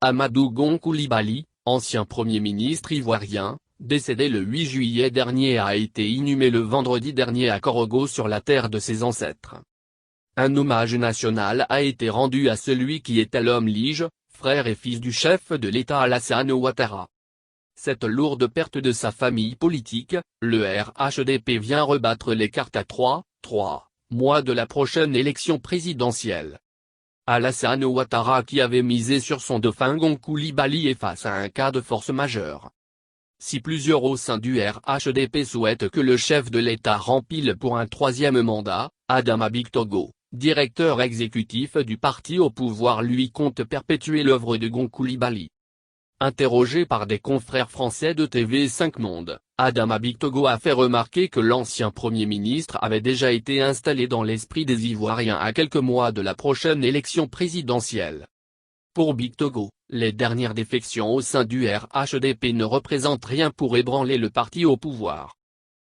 Amadou Gon Coulibaly, ancien Premier ministre ivoirien, décédé le 8 juillet dernier, a été inhumé le vendredi dernier à Korogo sur la terre de ses ancêtres. Un hommage national a été rendu à celui qui était l'homme lige, frère et fils du chef de l'État Alassane Ouattara. Cette lourde perte de sa famille politique, le RHDP vient rebattre les cartes à 3 mois de la prochaine élection présidentielle. Alassane Ouattara, qui avait misé sur son dauphin Gon Coulibaly, est face à un cas de force majeure. Si plusieurs au sein du RHDP souhaitent que le chef de l'État rempile pour un troisième mandat, Adama Bictogo, directeur exécutif du parti au pouvoir, lui, compte perpétuer l'œuvre de Gon Coulibaly. Interrogé par des confrères français de TV5 Monde, Adama Bictogo a fait remarquer que l'ancien Premier ministre avait déjà été installé dans l'esprit des Ivoiriens à quelques mois de la prochaine élection présidentielle. Pour Bictogo, les dernières défections au sein du RHDP ne représentent rien pour ébranler le parti au pouvoir.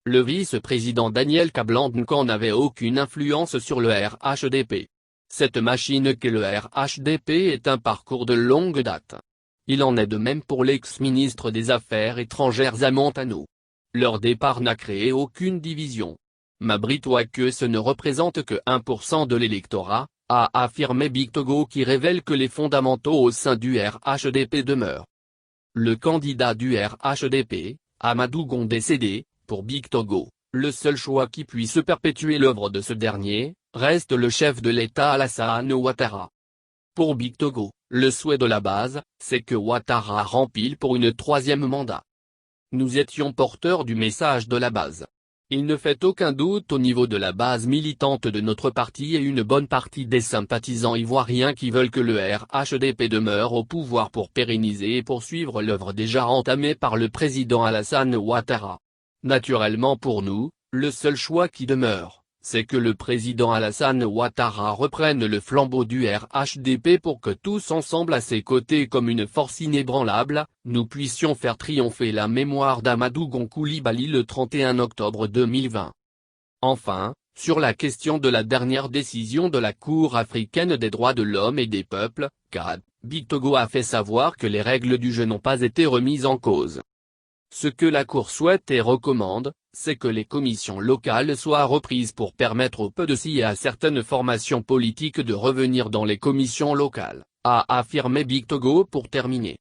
Le vice-président Daniel Kablan-Nkan n'avait aucune influence sur le RHDP. Cette machine qu'est le RHDP est un parcours de longue date. Il en est de même pour l'ex-ministre des Affaires étrangères Amontano. Leur départ n'a créé aucune division. M'abrite-toi que ce ne représente que 1% de l'électorat, a affirmé Bictogo, qui révèle que les fondamentaux au sein du RHDP demeurent. Le candidat du RHDP, Amadou Gon, décédé, pour Bictogo, le seul choix qui puisse perpétuer l'œuvre de ce dernier, reste le chef de l'État Alassane Ouattara. Pour Bictogo, le souhait de la base, c'est que Ouattara rempile pour une troisième mandat. Nous étions porteurs du message de la base. Il ne fait aucun doute au niveau de la base militante de notre parti et une bonne partie des sympathisants ivoiriens qui veulent que le RHDP demeure au pouvoir pour pérenniser et poursuivre l'œuvre déjà entamée par le président Alassane Ouattara. Naturellement, pour nous, le seul choix qui demeure, c'est que le président Alassane Ouattara reprenne le flambeau du RHDP pour que tous ensemble, à ses côtés comme une force inébranlable, nous puissions faire triompher la mémoire d'Amadou Gon Coulibaly le 31 octobre 2020. Enfin, sur la question de la dernière décision de la Cour africaine des droits de l'homme et des peuples, CAD, Bictogo a fait savoir que les règles du jeu n'ont pas été remises en cause. Ce que la Cour souhaite et recommande, c'est que les commissions locales soient reprises pour permettre aux PDC et à certaines formations politiques de revenir dans les commissions locales, a affirmé Bictogo pour terminer.